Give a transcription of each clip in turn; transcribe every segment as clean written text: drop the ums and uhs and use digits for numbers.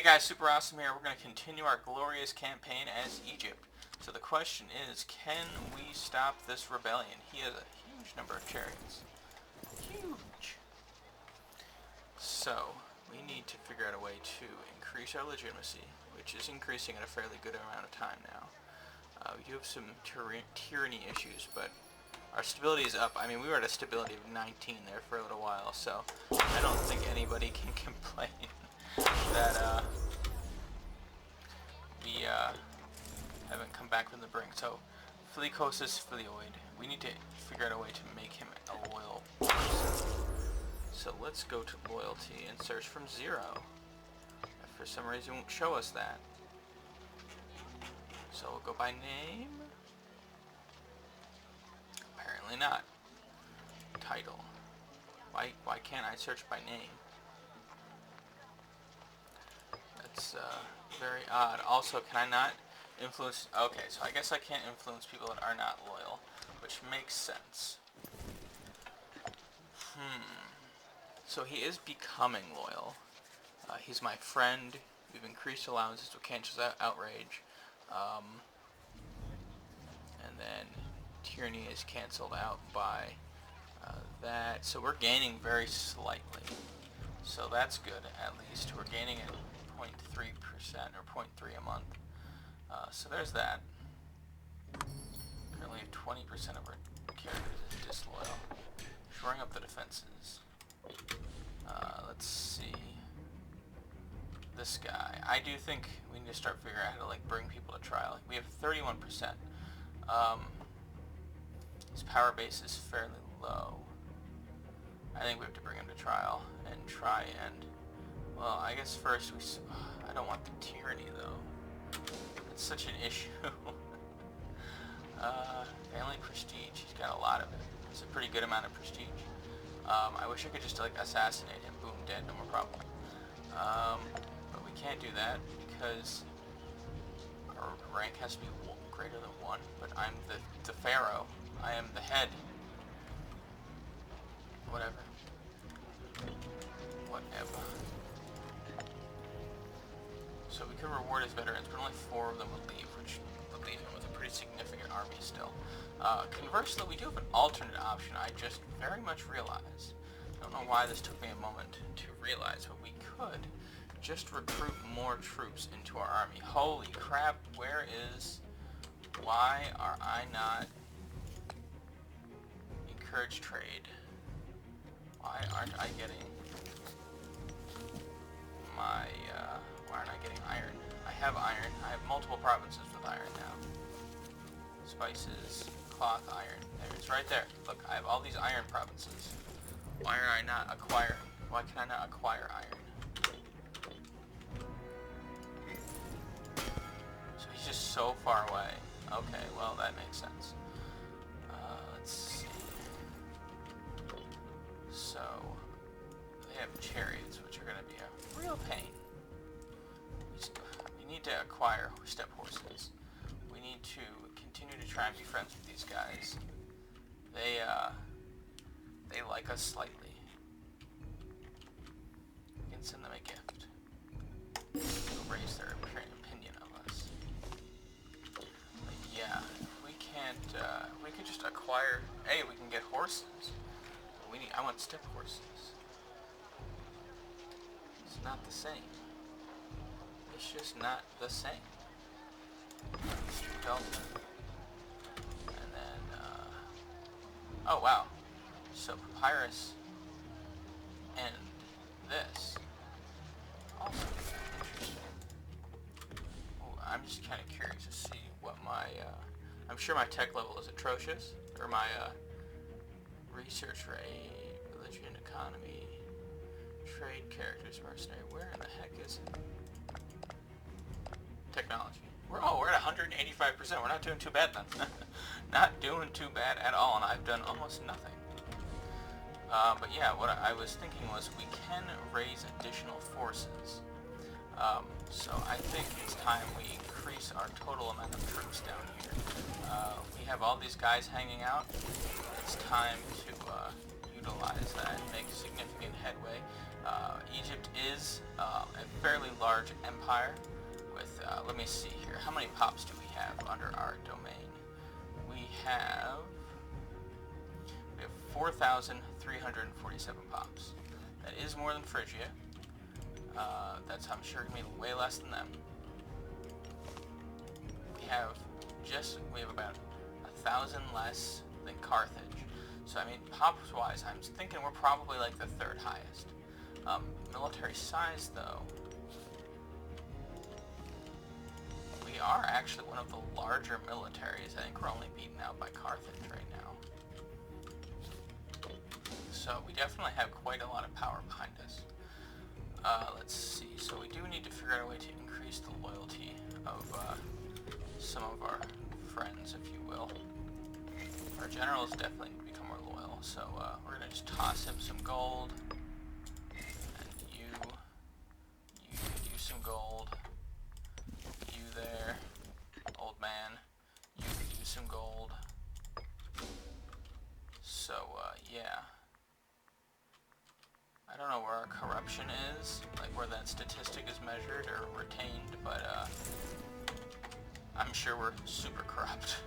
guys, Super Aussm here. We're going to continue our glorious campaign as Egypt. So the question is, can we stop this rebellion? He has a huge number of chariots. Huge. So, we need to figure out a way to increase our legitimacy, which is increasing at a fairly good amount of time now. We do have some tyranny issues, but our stability is up. I mean, we were at a stability of 19 there for a little while, so I don't think anybody can complain that we haven't come back from the brink. So, Philicosis Philioid. We need to figure out a way to make him a loyal person. So let's go to loyalty and search from 0. If for some reason it won't show us that. So we'll go by name. Apparently not. Title. Why can't I search by name? That's very odd. Also, can I not influence... Okay, so I guess I can't influence people that are not loyal, which makes sense. So he is becoming loyal. He's my friend. We've increased allowances to cancel outrage. And then tyranny is cancelled out by that. So we're gaining very slightly. So that's good, at least. We're gaining at 0.3% or 0.3 a month. So there's that. Currently 20% of our characters is disloyal. Shoring up the defenses. Let's see. This guy. I do think we need to start figuring out how to bring people to trial. We have 31%. His power base is fairly low. I think we have to bring him to trial and try and... Well, I guess first we... I don't want the tyranny though. It's such an issue. Family prestige. He's got a lot of it. It's a pretty good amount of prestige. I wish I could just assassinate him. Boom, dead, no more problem. But we can't do that because our rank has to be greater than 1. But I'm the pharaoh. I am the head. Whatever. Whatever. So we could reward his veterans, but only 4 of them would leave, which would leave him with a pretty significant army still. Conversely, we do have an alternate option I just very much realized. I don't know why this took me a moment to realize, but we could just recruit more troops into our army. Holy crap, why are I not encourage trade? Why aren't I getting my, why aren't I getting iron? I have iron. I have multiple provinces with iron now. Spices, cloth, iron. There, it's right there. Look, I have all these iron provinces. Why are I not acquiring? Why can I not acquire iron? So he's just so far away. Okay, well that makes sense. Let's see. So they have chariots, which are going to be a real pain. We need to acquire step horses. We need to continue to try and be friends with these guys. They like us slightly. We can send them a gift. It'll raise their opinion of us. But yeah, if we can't, we could just acquire. Hey, we can get horses. But I want step horses. It's not the same. It's just not the same. Delta. And then, oh wow. So papyrus and this. Also interesting. Ooh, I'm just kind of curious to see what my, I'm sure my tech level is atrocious. Or my, research rate, religion, economy, trade, characters, mercenary. Where in the heck is it? Technology. We're at 185%. We're not doing too bad then. Not doing too bad at all, and I've done almost nothing. But yeah, what I was thinking was we can raise additional forces. So I think it's time we increase our total amount of troops down here. We have all these guys hanging out. It's time to utilize that and make significant headway. Egypt is a fairly large empire with, let me see here, how many pops do we have under our domain? We have 4,347 pops. That is more than Phrygia. That's, I'm sure, going to be way less than them. We have about 1,000 less than Carthage. So, I mean, pops-wise, I'm thinking we're probably like the third highest. Military size, though, we are actually one of the larger militaries. I think we're only beaten out by Carthage right now. So we definitely have quite a lot of power behind us. Let's see. So we do need to figure out a way to increase the loyalty of some of our friends, if you will. Our generals definitely need to become more loyal. So we're going to just toss him some gold. And you some gold. You there, old man. You could use some gold. So, yeah. I don't know where our corruption is, like where that statistic is measured or retained, but I'm sure we're super corrupt.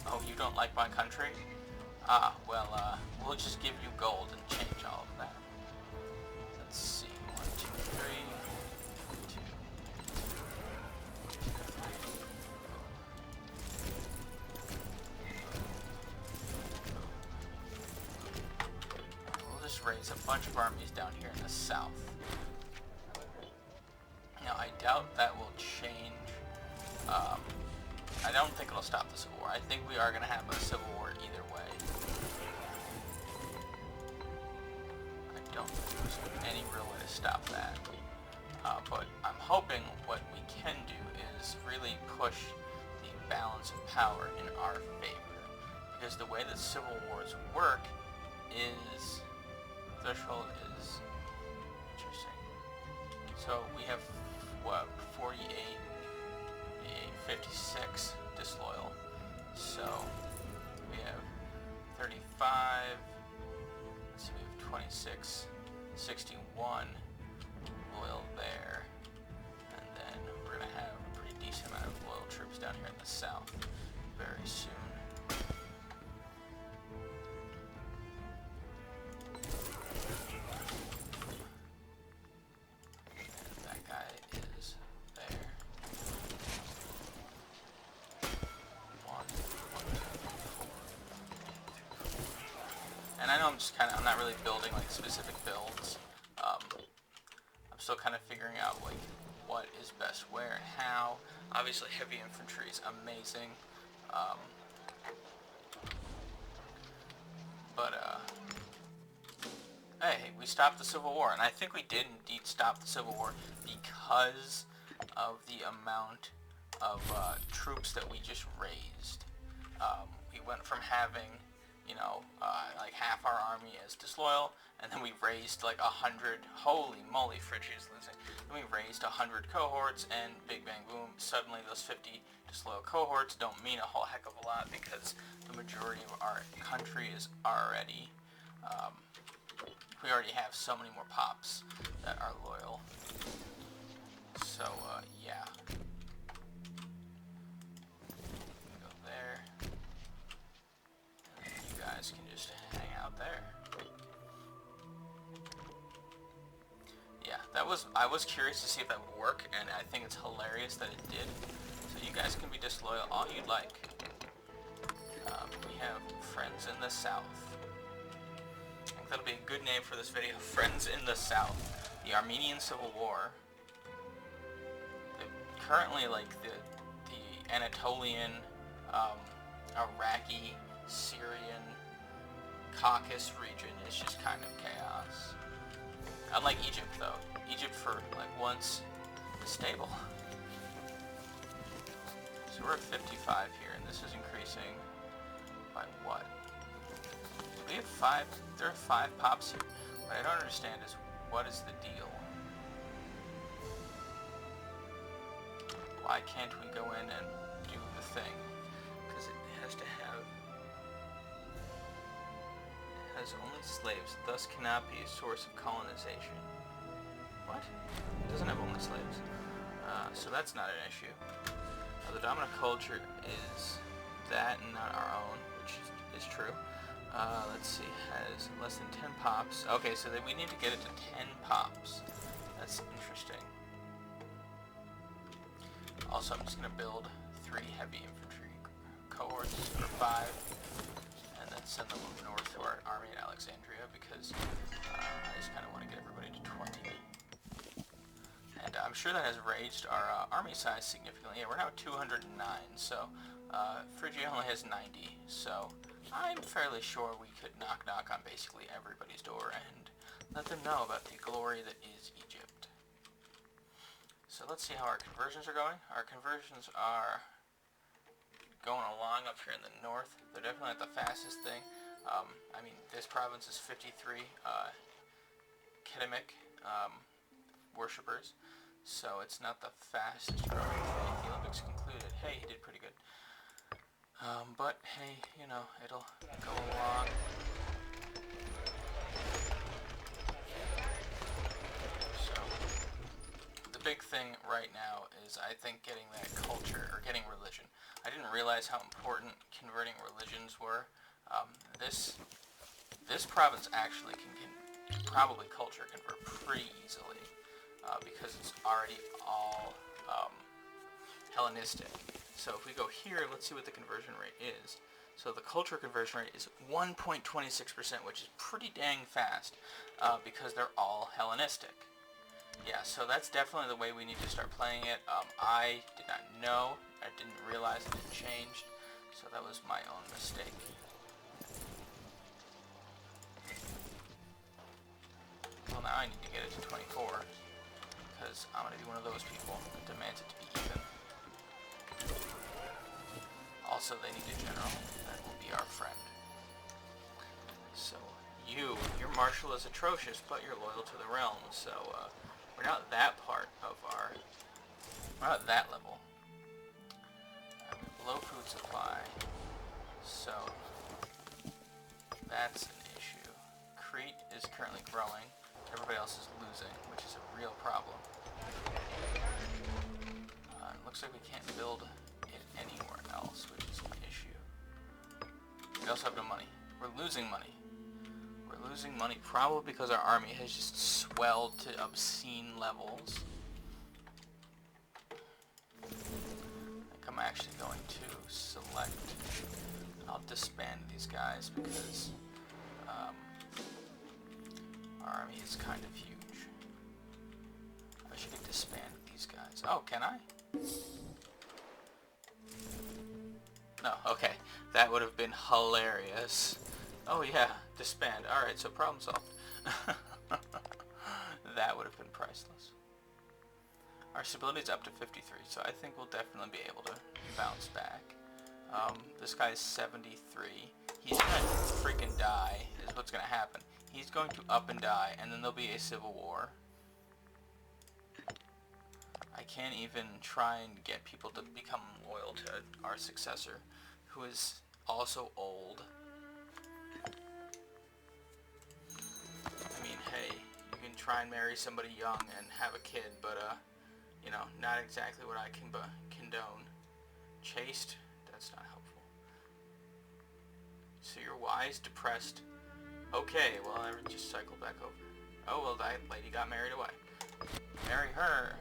Oh, you don't like my country? Ah, well, we'll just give you gold and change all of that. Let's see, 1, 2, 3, 2. We'll just raise a bunch of armies down here in the south. Now, I doubt that will change. I don't think it'll stop the Civil War. I think we are going to have a Civil War either way. I don't think there's any real way to stop that. But I'm hoping what we can do is really push the balance of power in our favor. Because the way that Civil Wars work is... threshold is... interesting. So we have, what, 48... 56 disloyal. So we have 35. So we have 26, 61 loyal there, and then we're gonna have a pretty decent amount of loyal troops down here in the south very soon. And I know I'm not really building like specific builds. I'm still kind of figuring out like what is best where and how. Obviously heavy infantry is amazing. Hey, we stopped the Civil War, and I think we did indeed stop the Civil War because of the amount of troops that we just raised. We went from having, you know, like half our army as disloyal, and then we raised like 100, holy moly, Phrygia is losing. Then we raised 100 cohorts, and big bang boom, suddenly those 50 disloyal cohorts don't mean a whole heck of a lot because the majority of our country is already, we already have so many more pops that are loyal. So, yeah. Go there. And then you guys can just hang out there. Yeah, I was curious to see if that would work, and I think it's hilarious that it did. So you guys can be disloyal all you'd like. We have friends in the south. I think that'll be a good name for this video. Friends in the South. The Armenian Civil War. Currently, like, the Anatolian, Iraqi, Syrian, Caucasus region is just kind of chaos. Unlike Egypt, though. Egypt, for, like, once, is stable. So we're at 55 here, and this is increasing by what? We have 5, there are 5 pops here. What I don't understand is, what is the deal? Why can't we go in and do the thing? Because it has to have... has only slaves, thus cannot be a source of colonization. What? It doesn't have only slaves. So that's not an issue. The dominant culture is that and not our own, which is true. Let's see, has less than 10 pops. Okay, so we need to get it to 10 pops. That's interesting. Also, I'm just going to build 3 heavy infantry cohorts, or 5, and then send them north to our army at Alexandria, because I just kind of want to get everybody to 20. And I'm sure that has raised our army size significantly. Yeah, we're now at 209, so Phrygia only has 90, so I'm fairly sure we could knock on basically everybody's door and let them know about the glory that is Egypt. So let's see how our conversions are going. Our conversions are going along up here in the north. They're definitely not the fastest thing. I mean, this province is 53 Kedemic worshippers, so it's not the fastest growing thing. The Olympics concluded. Hey, he did pretty good. But hey, you know, it'll go along. So the big thing right now is, I think, getting that culture, or getting religion. I didn't realize how important converting religions were. This province actually can probably culture convert pretty easily, because it's already all Hellenistic. So if we go here, let's see what the conversion rate is. So the culture conversion rate is 1.26%, which is pretty dang fast, because they're all Hellenistic. Yeah, so that's definitely the way we need to start playing it. I did not know, I didn't realize it had changed, so that was my own mistake. Well, now I need to get it to 24, because I'm going to be one of those people that demands it to be even. Also, they need a general. That will be our friend. So, your martial is atrocious, but you're loyal to the realm, so we're not that part of our... We're not at that level. Low food supply. So, that's an issue. Crete is currently growing. Everybody else is losing, which is a real problem. It looks like we can't build it anywhere else, which is an issue. We also have no money. We're losing money. We're losing money probably because our army has just swelled to obscene levels. I think I'm actually going to select... I'll disband these guys because our army is kind of huge. I should have disbanded these guys. Oh, can I? No, okay. That would have been hilarious. Oh yeah, disband. Alright, so problem solved. That would have been priceless. Our stability is up to 53, so I think we'll definitely be able to bounce back. This guy's 73. He's gonna freaking die, is what's gonna happen. He's going to up and die, and then there'll be a civil war. I can't even try and get people to become loyal to our successor, who is also old. I mean, hey, you can try and marry somebody young and have a kid, but, you know, not exactly what I can condone. Chaste? That's not helpful. So you're wise, depressed. Okay, well, I just cycled back over. Oh, well, that lady got married away. Marry her.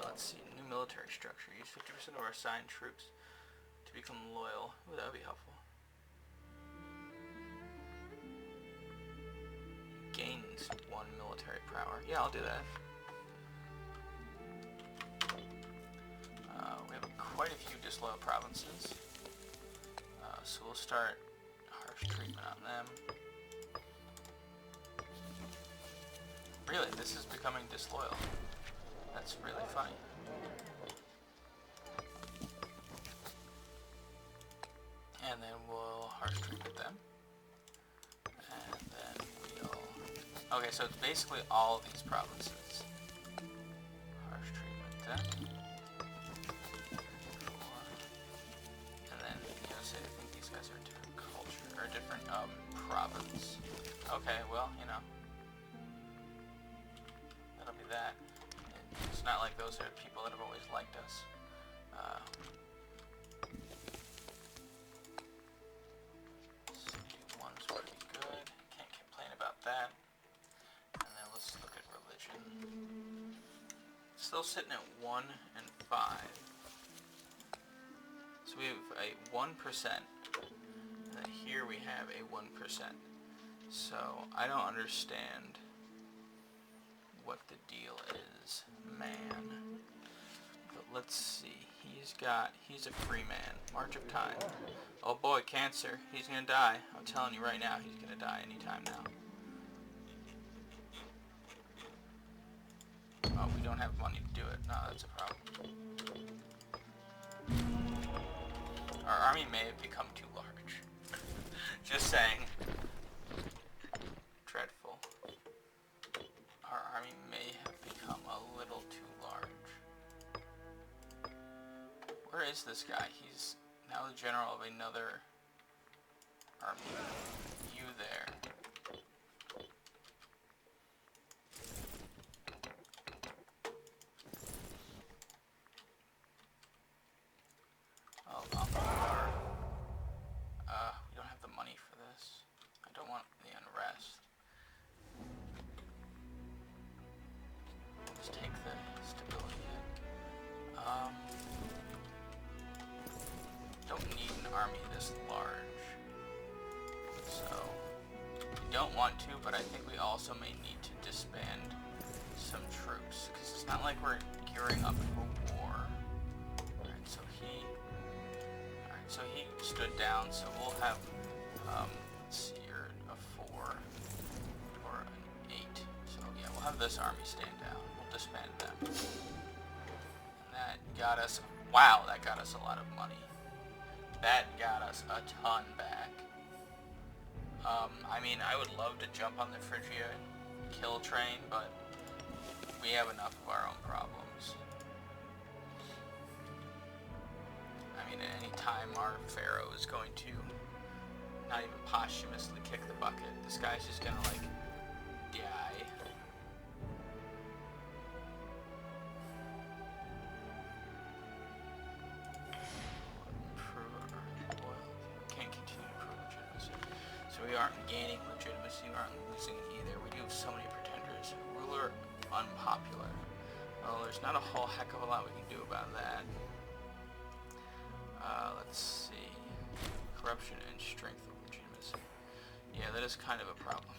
Let's see, new military structure. Use 50% of our assigned troops to become loyal. Ooh, that would be helpful. Gains 1 military power. Yeah, I'll do that. We have quite a few disloyal provinces. So we'll start harsh treatment on them. Really, this is becoming disloyal. That's really funny. And then we'll harsh treatment them. And then we'll... Okay, so it's basically all of these provinces. Harsh treatment them. And then, you know, say, I think these guys not like those are people that have always liked us. One's pretty good. Can't complain about that. And then let's look at religion. Still sitting at 1 and 5. So we have a 1%. And then here we have a 1%. So I don't understand what the deal is, man. But let's see. He's a free man. March of Time. Oh boy, Cancer. He's gonna die. I'm telling you right now, he's gonna die anytime now. Oh, we don't have money to do it. No, that's a problem. Our army may have become too large. Just saying. Dreadful. Our army may have become a little too large. Where is this guy? He's now the general of another army. You there. Oh, Ampar. We don't have the money for this. I don't want the unrest. Let's take the stability hit. Don't need an army this large. So, we don't want to, but I think we also may need to disband some troops. Because it's not like we're gearing up for war. Alright, so he stood down, so we'll have, let's see here, a 4 or an 8. So yeah, we'll have this army stand down. We'll disband them. And that got us, wow, that got us a lot of money. That got us a ton back. I mean, I would love to jump on the Phrygia kill train, but we have enough of our own problems. I mean, at any time our pharaoh is going to not even posthumously kick the bucket. This guy's just gonna, like, die. Can't continue to prove legitimacy. So we aren't gaining legitimacy, we aren't losing either. We do have so many pretenders. Ruler unpopular. Well, there's not a whole heck of a lot we can do about that. Let's see. Corruption and strength of legitimacy. Yeah, that is kind of a problem.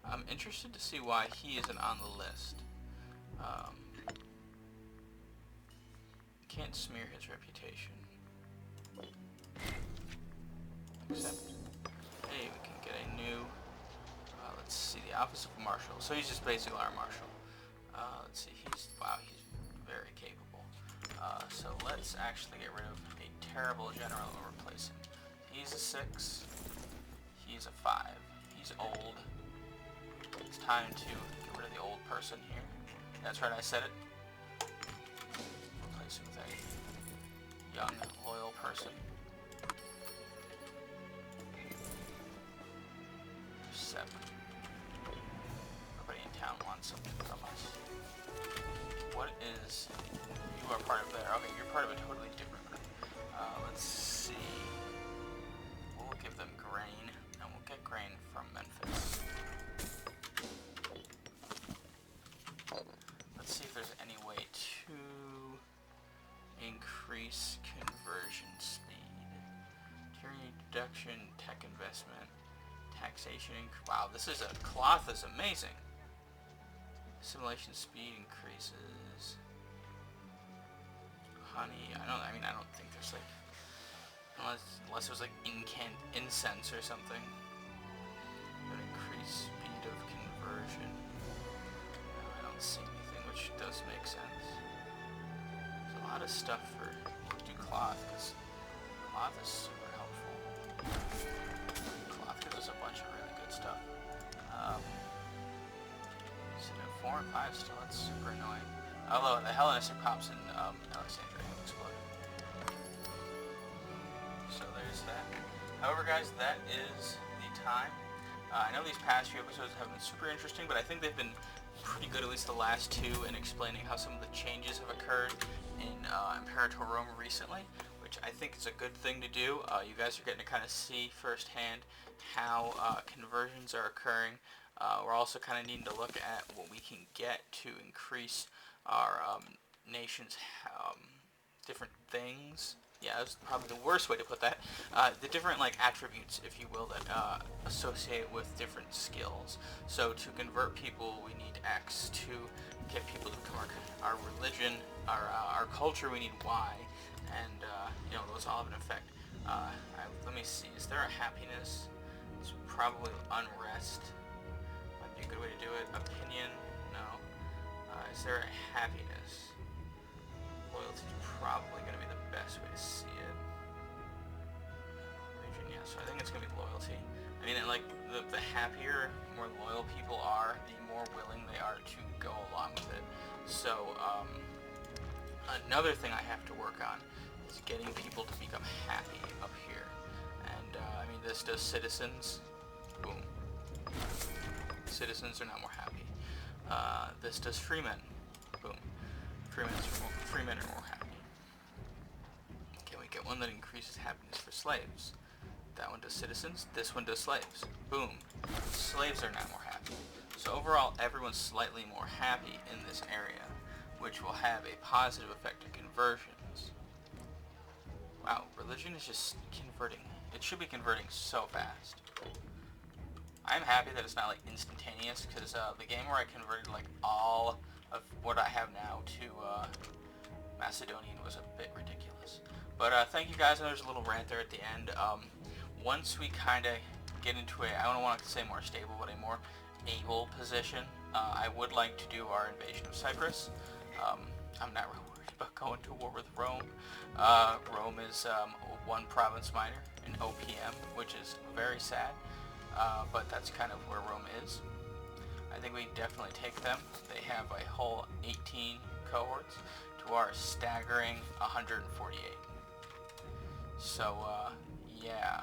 I'm interested to see why he isn't on the list. Can't smear his reputation. Except, hey, we can get a new, let's see, the Office of Marshal. So he's just basically our Marshal. Let's see, wow, he's very capable. So let's actually get rid of a terrible general and replace him. He's a 6. He's a 5. He's old. It's time to get rid of the old person here. That's right, I said it. Replace him with a young, loyal person. 7. Everybody in town wants something from us. What is... You are part of there. Okay, you're part of a totally different group. Let's see. We'll give them grain, and we'll get grain from Memphis. Let's see if there's any way to increase conversion speed. Tyranny deduction, tech investment, taxation. Wow, this is cloth is amazing. Assimilation speed increases. Honey, I don't think there's like, unless it was like incense or something. But increase speed of conversion. No, I don't see anything, which does make sense. There's a lot of stuff for, we'll do cloth, because cloth is super helpful. Cloth gives us a bunch of really good stuff. So 4 and 5 still, that's super annoying. Although the Hellenistic pops in Alexandria have exploded. So there's that. However, guys, that is the time. I know these past few episodes have been super interesting, but I think they've been pretty good, at least the last two, in explaining how some of the changes have occurred in Imperator Rome recently, which I think is a good thing to do. You guys are getting to kind of see firsthand how conversions are occurring. We're also kind of needing to look at what we can get to increase our nation's different things. Yeah, that's probably the worst way to put that. The different like attributes, if you will, that associate with different skills. So to convert people, we need X. To get people to become our religion, our culture, we need Y. And those all have an effect. Let me see. Is there a happiness? It's probably unrest. Might be a good way to do it. Opinion? No. Is there a happiness? Loyalty is probably going to be the best way to see it. Region, yeah. So I think it's going to be loyalty. I mean, like the happier, more loyal people are, the more willing they are to go along with it. So another thing I have to work on is getting people to become happy up here. And I mean, this does citizens. Boom. Citizens are now more happy. This does freemen. Boom. Freemen are more happy. Can we get one that increases happiness for slaves? That one does citizens. This one does slaves. Boom. Slaves are now more happy. So overall, everyone's slightly more happy in this area, which will have a positive effect on conversions. Wow, religion is just converting. It should be converting so fast. I'm happy that it's not like instantaneous, because the game where I converted like all of what I have now to Macedonian was a bit ridiculous. But thank you guys. There's a little rant there at the end. Once we kind of get into I don't want to say more stable, but a more able position, I would like to do our invasion of Cyprus. I'm not really worried about going to war with Rome. Rome is one province minor in OPM, which is very sad. But that's kind of where Rome is. I think we definitely take them. They have a whole 18 cohorts to our staggering 148. So, yeah.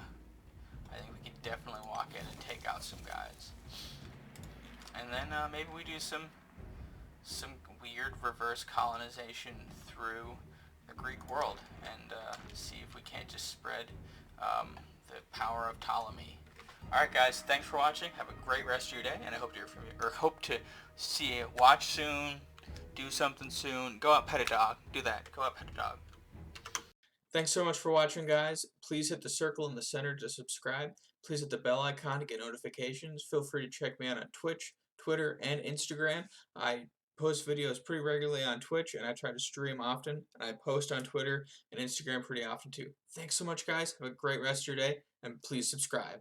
I think we can definitely walk in and take out some guys. And then maybe we do some weird reverse colonization through the Greek world and see if we can't just spread the power of Ptolemy. Alright guys, thanks for watching. Have a great rest of your day, and I hope to hear from you, or hope to see you. Watch soon, do something soon, go out pet a dog, do that, go out pet a dog. Thanks so much for watching, guys. Please hit the circle in the center to subscribe. Please hit the bell icon to get notifications. Feel free to check me out on Twitch, Twitter, and Instagram. I post videos pretty regularly on Twitch, and I try to stream often, and I post on Twitter and Instagram pretty often too. Thanks so much, guys. Have a great rest of your day, and please subscribe.